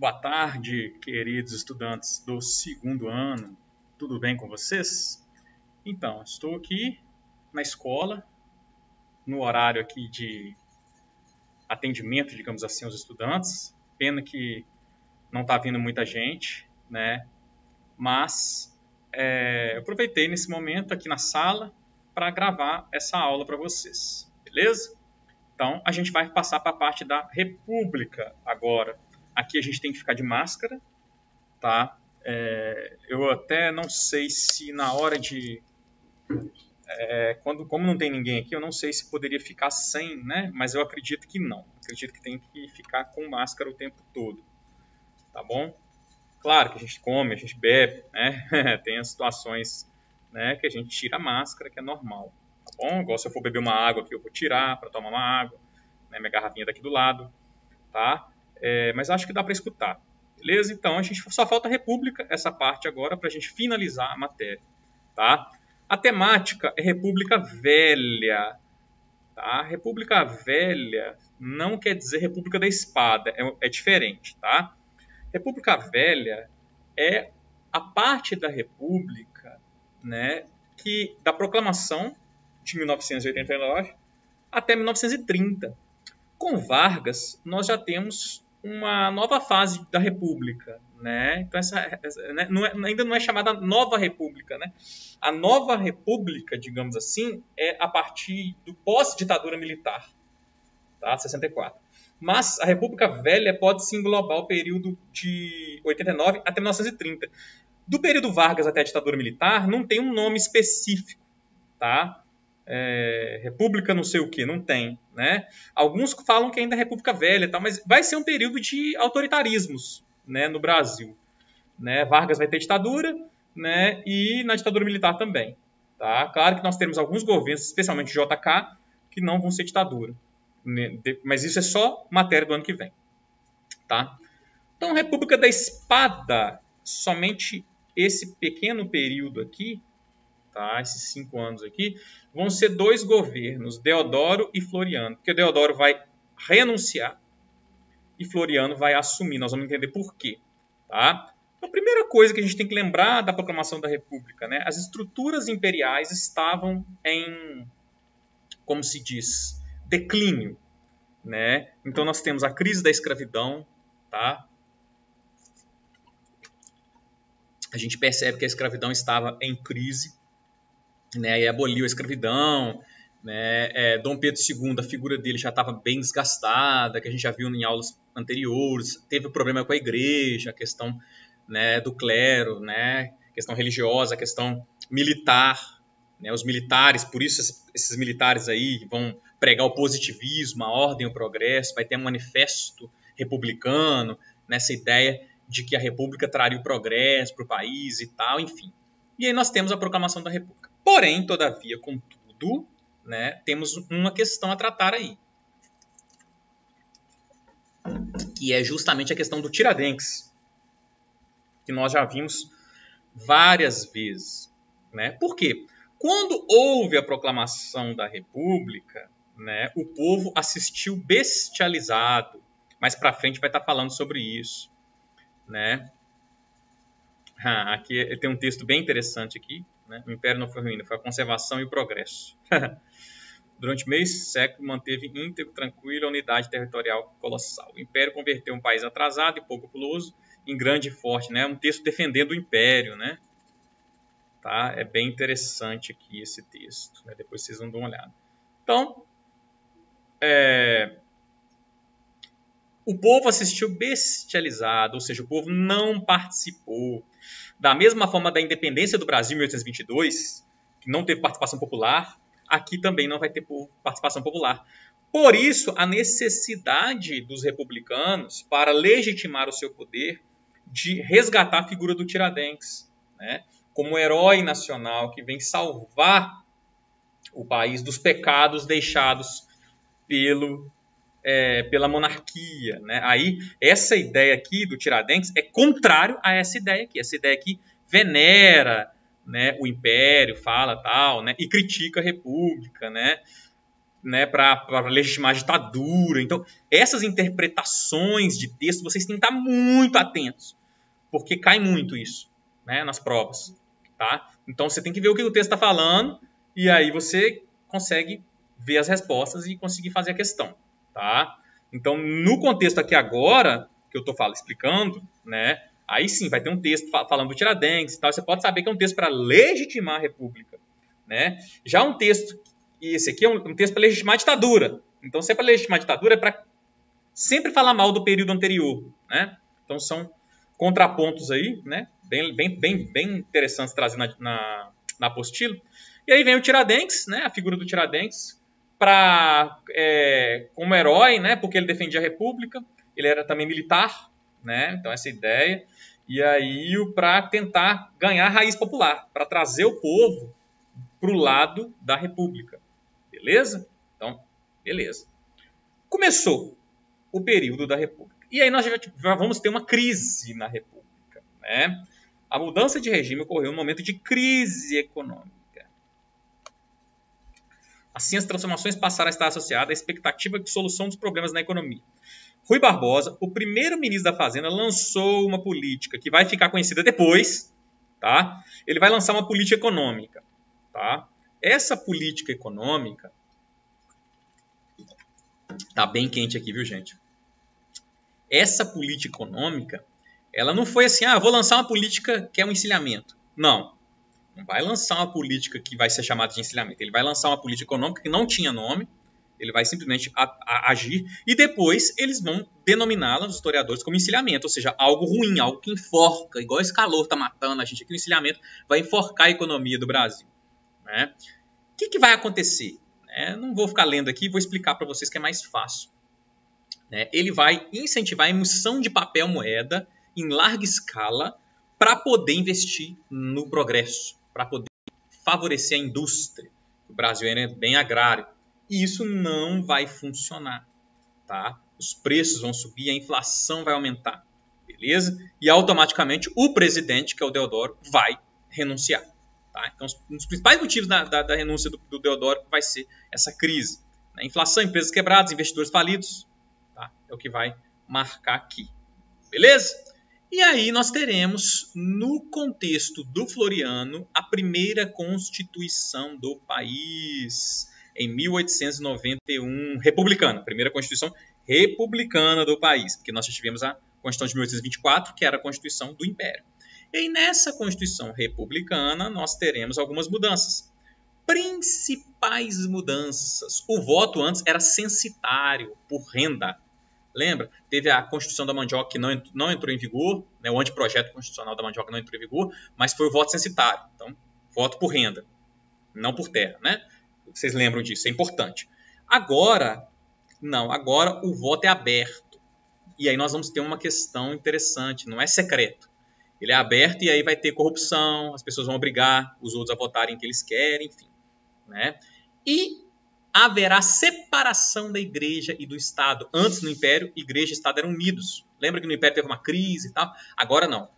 Boa tarde, queridos estudantes do segundo ano. Tudo bem com vocês? Então, estou aqui na escola, no horário aqui de atendimento, digamos assim, aos estudantes. Pena que não está vindo muita gente, né? Mas eu aproveitei nesse momento aqui na sala para gravar essa aula para vocês, beleza? Então, a gente vai passar para a parte da República agora. Aqui a gente tem que ficar de máscara, tá? Eu até não sei se na hora de... como não tem ninguém aqui, eu não sei se poderia ficar sem, né? Mas eu acredito que não. Acredito que tem que ficar com máscara o tempo todo, tá bom? Claro que a gente come, a gente bebe, né? Tem as situações, né, que a gente tira a máscara, que é normal, tá bom? Igual se eu for beber uma água aqui, eu vou tirar para tomar uma água, né? Minha garrafinha daqui do lado, tá? Mas acho que dá para escutar. Beleza? Então, a gente só falta a República, essa parte agora, para a gente finalizar a matéria. Tá? A temática é República Velha. Tá? República Velha não quer dizer República da Espada, é diferente. Tá? República Velha é a parte da República, né, da proclamação de 1989 até 1930. Com Vargas, nós já temos uma nova fase da República, né? Então né, ainda não é chamada Nova República, né? A Nova República, digamos assim, é a partir do pós-ditadura militar, tá? 64. Mas a República Velha pode se englobar o período de 89 até 1930. Do período Vargas até a ditadura militar, não tem um nome específico, tá? República não sei o que, não tem, né? Alguns falam que ainda é República Velha, tal, mas vai ser um período de autoritarismos, né, no Brasil, né? Vargas vai ter ditadura, né? E na ditadura militar também, tá? Claro que nós temos alguns governos, especialmente JK, que não vão ser ditadura, né? Mas isso é só matéria do ano que vem, tá? Então, República da Espada, somente esse pequeno período aqui, tá? Esses 5 anos aqui, vão ser 2 governos, Deodoro e Floriano. Porque Deodoro vai renunciar e Floriano vai assumir. Nós vamos entender por quê. Tá? Então, a primeira coisa que a gente tem que lembrar da proclamação da República, né? As estruturas imperiais estavam em, como se diz, declínio. Né? Então nós temos a crise da escravidão. Tá? A gente percebe que a escravidão estava em crise, né, e aboliu a escravidão, né, Dom Pedro II, a figura dele já estava bem desgastada, que a gente já viu em aulas anteriores, teve problema com a igreja, a questão, né, do clero, né, questão religiosa, a questão militar, né, os militares, por isso esses militares aí vão pregar o positivismo, a ordem, o progresso, vai ter um manifesto republicano, nessa ideia de que a república traria o progresso para o país e tal, enfim. E aí nós temos a proclamação da República. Porém, todavia, contudo, né, temos uma questão a tratar aí, que é justamente a questão do Tiradentes, que nós já vimos várias vezes. Né? Por quê? Quando houve a proclamação da República, né, o povo assistiu bestializado. Mais para frente vai estar falando sobre isso. Né? Aqui tem um texto bem interessante aqui. Né? O Império não foi ruína, foi a conservação e o progresso. Durante meio século manteve íntegro, tranquilo, a unidade territorial colossal. O Império converteu um país atrasado e pouco populoso em grande e forte. Né? Um texto defendendo o Império. Né? Tá? É bem interessante aqui esse texto. Né? Depois vocês vão dar uma olhada. Então, o povo assistiu bestializado, ou seja, o povo não participou. Da mesma forma da independência do Brasil em 1822, que não teve participação popular, aqui também não vai ter participação popular. Por isso, a necessidade dos republicanos para legitimar o seu poder de resgatar a figura do Tiradentes, né, como herói nacional que vem salvar o país dos pecados deixados pela monarquia. Né? Aí, essa ideia aqui do Tiradentes é contrário a essa ideia aqui. Essa ideia aqui venera, né, o império, fala tal, né, e critica a república. Né? né, para legitimar a ditadura. Então, essas interpretações de texto, vocês têm que estar muito atentos, porque cai muito isso, né, nas provas. Tá? Então, você tem que ver o que o texto está falando, e aí você consegue ver as respostas e conseguir fazer a questão. Tá? Então, no contexto aqui agora, que eu estou explicando, né, aí sim vai ter um texto falando do Tiradentes e tal, você pode saber que é um texto para legitimar a República. Né? Já um texto, e esse aqui é um texto para legitimar a ditadura. Então, se é para legitimar a ditadura, é para sempre falar mal do período anterior. Né? Então, são contrapontos aí, né? bem interessantes trazer na apostila. E aí vem o Tiradentes, né? A figura do Tiradentes, como herói, né? Porque ele defendia a República, ele era também militar, né? Então essa ideia. E aí para tentar ganhar a raiz popular, para trazer o povo para o lado da República. Beleza? Então, beleza. Começou o período da República. E aí nós já vamos ter uma crise na República. Né? A mudança de regime ocorreu num momento de crise econômica. Assim, as transformações passaram a estar associadas à expectativa de solução dos problemas na economia. Rui Barbosa, o primeiro ministro da Fazenda, lançou uma política que vai ficar conhecida depois. Tá? Ele vai lançar uma política econômica. Tá? Essa política econômica tá bem quente aqui, viu, gente? Essa política econômica, ela não foi assim, vou lançar uma política que é um encilhamento. Não vai lançar uma política que vai ser chamada de encilhamento. Ele vai lançar uma política econômica que não tinha nome, ele vai simplesmente agir, e depois eles vão denominá-la, os historiadores, como encilhamento, ou seja, algo ruim, algo que enforca, igual esse calor está matando a gente aqui, o encilhamento vai enforcar a economia do Brasil. Né? O que vai acontecer? Não vou ficar lendo aqui, vou explicar para vocês que é mais fácil. Ele vai incentivar a emissão de papel moeda em larga escala para poder investir no progresso, para poder favorecer a indústria. O Brasil é bem agrário. E isso não vai funcionar. Tá? Os preços vão subir, a inflação vai aumentar. Beleza? E automaticamente o presidente, que é o Deodoro, vai renunciar. Tá? Então, um dos principais motivos da renúncia do Deodoro vai ser essa crise. Inflação, empresas quebradas, investidores falidos. Tá? É o que vai marcar aqui. Beleza? E aí nós teremos, no contexto do Floriano, a primeira Constituição do país, em 1891, republicana, a primeira Constituição republicana do país, porque nós já tivemos a Constituição de 1824, que era a Constituição do Império. E aí, nessa Constituição republicana, nós teremos algumas mudanças. Principais mudanças. O voto antes era censitário, por renda. Lembra? Teve a Constituição da Mandioca que não entrou em vigor, né? O anteprojeto constitucional da Mandioca não entrou em vigor, mas foi o voto censitário. Então, voto por renda, não por terra. Né? Vocês lembram disso, é importante. Agora, não, agora o voto é aberto. E aí nós vamos ter uma questão interessante, não é secreto. Ele é aberto e aí vai ter corrupção, as pessoas vão obrigar os outros a votarem o que eles querem, enfim. Né? E haverá separação da igreja e do Estado. Antes, no Império, igreja e Estado eram unidos. Lembra que no Império teve uma crise e tal? Agora não.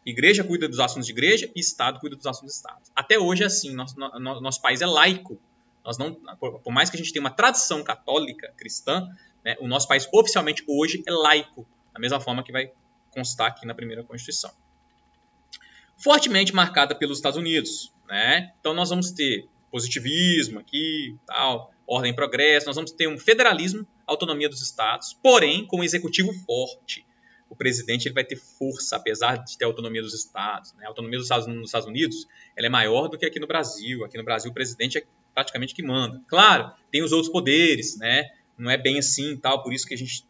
Igreja cuida dos assuntos de igreja e Estado cuida dos assuntos de Estado. Até hoje é assim, nosso país é laico. Nós não, por mais que a gente tenha uma tradição católica, cristã, né, o nosso país oficialmente hoje é laico, da mesma forma que vai constar aqui na primeira Constituição. Fortemente marcada pelos Estados Unidos. Né? Então nós vamos ter positivismo aqui, tal, ordem e progresso, nós vamos ter um federalismo, autonomia dos estados, porém com um executivo forte. O presidente ele vai ter força, apesar de ter autonomia dos estados. Né? A autonomia dos Estados Unidos ela é maior do que aqui no Brasil. Aqui no Brasil o presidente é praticamente que manda. Claro, tem os outros poderes, né? Não é bem assim, tal, por isso que a gente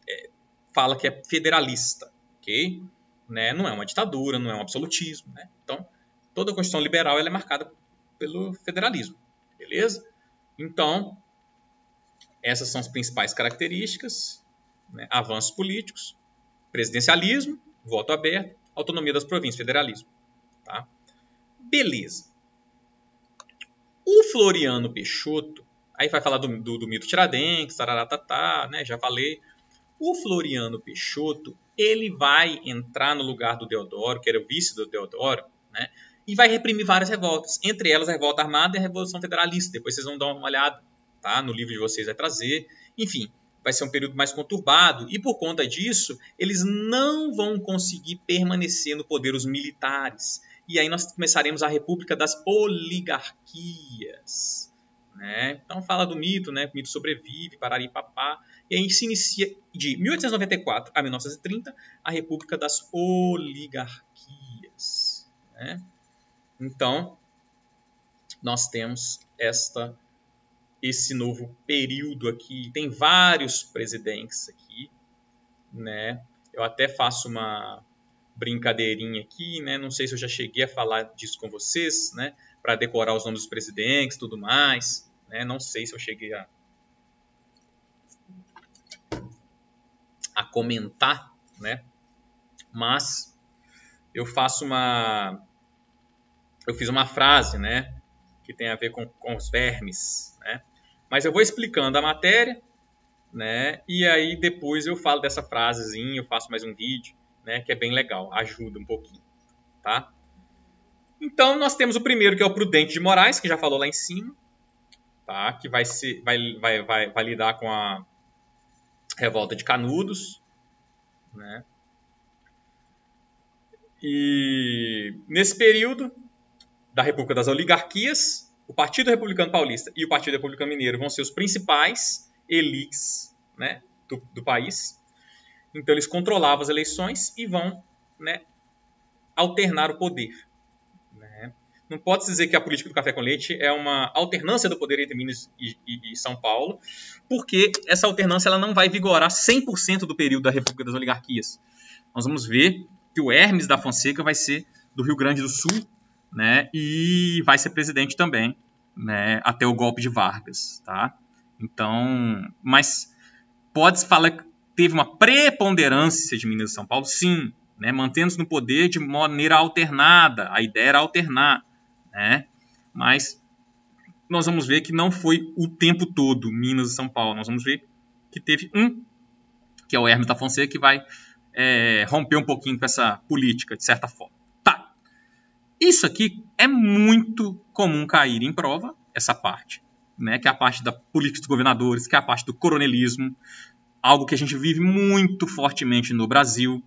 fala que é federalista, ok? Né? Não é uma ditadura, não é um absolutismo. Né? Então, toda a Constituição liberal ela é marcada pelo federalismo. Beleza? Então, essas são as principais características. Né? Avanços políticos, presidencialismo, voto aberto, autonomia das províncias, federalismo. Tá? Beleza. O Floriano Peixoto, aí vai falar do mito Tiradentes, tararatata, né? Já falei. O Floriano Peixoto, ele vai entrar no lugar do Deodoro, que era o vice do Deodoro, né? E vai reprimir várias revoltas, entre elas a Revolta Armada e a Revolução Federalista. Depois vocês vão dar uma olhada. tá? No livro de vocês vai trazer. Enfim, vai ser um período mais conturbado e, por conta disso, eles não vão conseguir permanecer no poder os militares. E aí nós começaremos a República das Oligarquias. Né? Então fala do mito, né? O mito sobrevive, parari papá. E aí se inicia de 1894 a 1930 a República das Oligarquias. Né? Então, nós temos esse novo período aqui. Tem vários presidentes aqui, né? Eu até faço uma brincadeirinha aqui, né? Não sei se eu já cheguei a falar disso com vocês, né? Para decorar os nomes dos presidentes, tudo mais, né? Não sei se eu cheguei a comentar, né? Mas eu fiz uma frase, né? Que tem a ver com os vermes, né? Mas eu vou explicando a matéria, né? E aí depois eu falo dessa frasezinha, eu faço mais um vídeo, né? Que é bem legal, ajuda um pouquinho, tá? Então nós temos o primeiro, que é o Prudente de Moraes, que já falou lá em cima, tá? Que vai lidar com a revolta de Canudos, né? E nesse período da República das Oligarquias, o Partido Republicano Paulista e o Partido Republicano Mineiro vão ser os principais elites, né, do país. Então eles controlavam as eleições e vão, né, alternar o poder. Né? Não pode dizer que a política do café com leite é uma alternância do poder entre Minas e São Paulo, porque essa alternância ela não vai vigorar 100% do período da República das Oligarquias. Nós vamos ver que o Hermes da Fonseca vai ser do Rio Grande do Sul, né, e vai ser presidente também, né, até o golpe de Vargas, tá? Então, mas pode-se falar que teve uma preponderância de Minas e São Paulo, sim, né, mantendo-se no poder de maneira alternada, a ideia era alternar, né, mas nós vamos ver que não foi o tempo todo Minas e São Paulo, nós vamos ver que teve que é o Hermes da Fonseca, que vai romper um pouquinho com essa política, de certa forma. Isso aqui é muito comum cair em prova, essa parte, né, que é a parte da política dos governadores, que é a parte do coronelismo, algo que a gente vive muito fortemente no Brasil,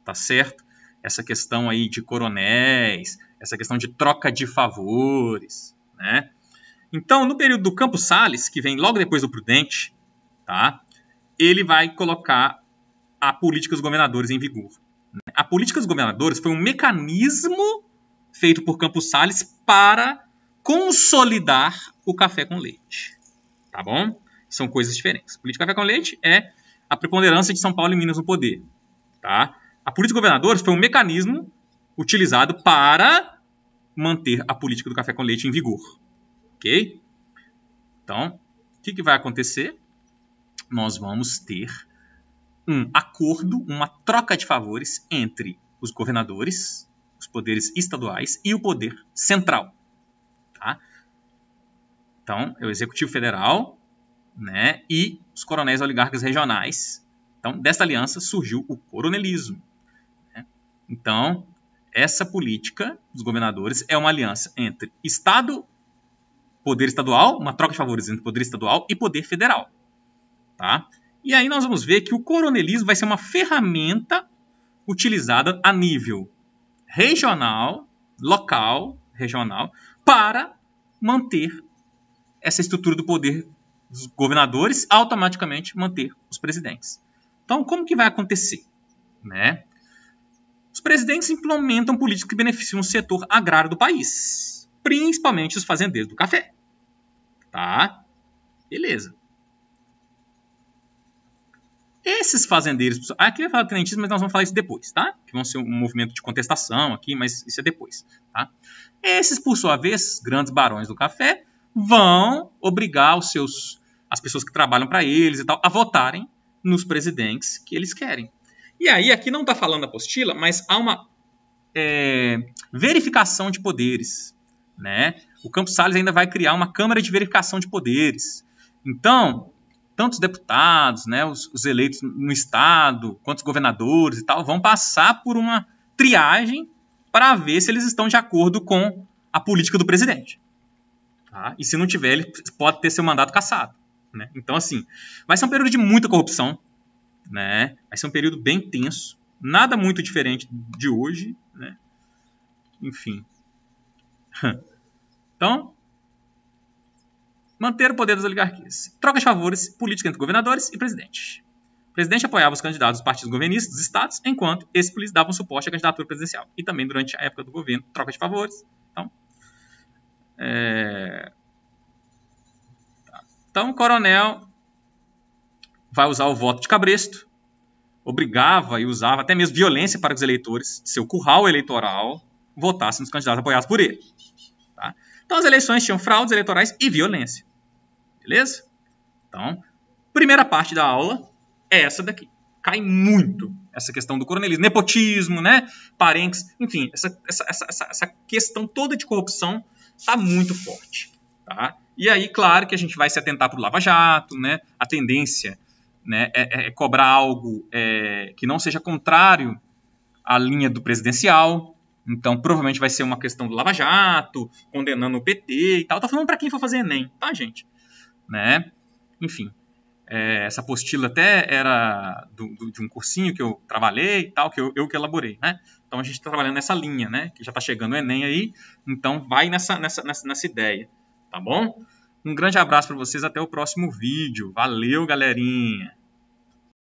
tá certo? Essa questão aí de coronéis, essa questão de troca de favores, né? Então, no período do Campos Salles, que vem logo depois do Prudente, tá? Ele vai colocar a política dos governadores em vigor. A política dos governadores foi um mecanismo feito por Campos Salles para consolidar o café com leite. Tá bom? São coisas diferentes. A política do café com leite é a preponderância de São Paulo e Minas no poder. Tá? A política dos governadores foi um mecanismo utilizado para manter a política do café com leite em vigor. Ok? Então, o que vai acontecer? Nós vamos ter um acordo, uma troca de favores entre os governadores, os poderes estaduais e o poder central. Tá? Então, é o Executivo Federal, né, e os coronéis oligarcas regionais. Então, dessa aliança surgiu o coronelismo. Né? Então, essa política dos governadores é uma aliança entre Estado, poder estadual, uma troca de favores entre poder estadual e poder federal. Tá? E aí nós vamos ver que o coronelismo vai ser uma ferramenta utilizada a nível regional, local, regional, para manter essa estrutura do poder dos governadores, automaticamente manter os presidentes. Então, como que vai acontecer? Né? Os presidentes implementam políticas que beneficiam o setor agrário do país, principalmente os fazendeiros do café. Tá? Beleza. Esses fazendeiros, aqui vai falar do tenentismo, mas nós vamos falar isso depois, tá? Que vão ser um movimento de contestação aqui, mas isso é depois, tá? Esses, por sua vez, grandes barões do café, vão obrigar as pessoas que trabalham para eles e tal, a votarem nos presidentes que eles querem. E aí, aqui não está falando a apostila, mas há uma verificação de poderes, né? O Campos Salles ainda vai criar uma Câmara de Verificação de Poderes. Então, tanto os deputados, né, os eleitos no Estado, quanto os governadores e tal, vão passar por uma triagem para ver se eles estão de acordo com a política do presidente. Tá? E se não tiver, ele pode ter seu mandato cassado. Né? Então, assim, vai ser um período de muita corrupção. Né? Vai ser um período bem tenso. Nada muito diferente de hoje. Né? Enfim. Então, manter o poder das oligarquias. Troca de favores política entre governadores e presidente. O presidente apoiava os candidatos dos partidos governistas dos estados, enquanto esses políticos davam suporte à candidatura presidencial. E também durante a época do governo, troca de favores. Então o coronel vai usar o voto de cabresto, obrigava e usava até mesmo violência para que os eleitores de seu curral eleitoral votassem nos candidatos apoiados por ele. Tá? Então as eleições tinham fraudes eleitorais e violência. Beleza? Então, primeira parte da aula é essa daqui. Cai muito essa questão do coronelismo, nepotismo, né? Parentes, enfim, essa questão toda de corrupção está muito forte. Tá? E aí, claro que a gente vai se atentar para o Lava Jato, né? A tendência, né, é cobrar algo que não seja contrário à linha do presidencial. Então, provavelmente vai ser uma questão do Lava Jato, condenando o PT e tal. Estou falando para quem for fazer Enem, tá, gente? Né? Enfim, essa apostila até era de um cursinho que eu trabalhei e tal, que eu que elaborei, né? Então, a gente está trabalhando nessa linha, né? Que já está chegando o Enem aí, então vai nessa ideia, tá bom? Um grande abraço para vocês, até o próximo vídeo. Valeu, galerinha!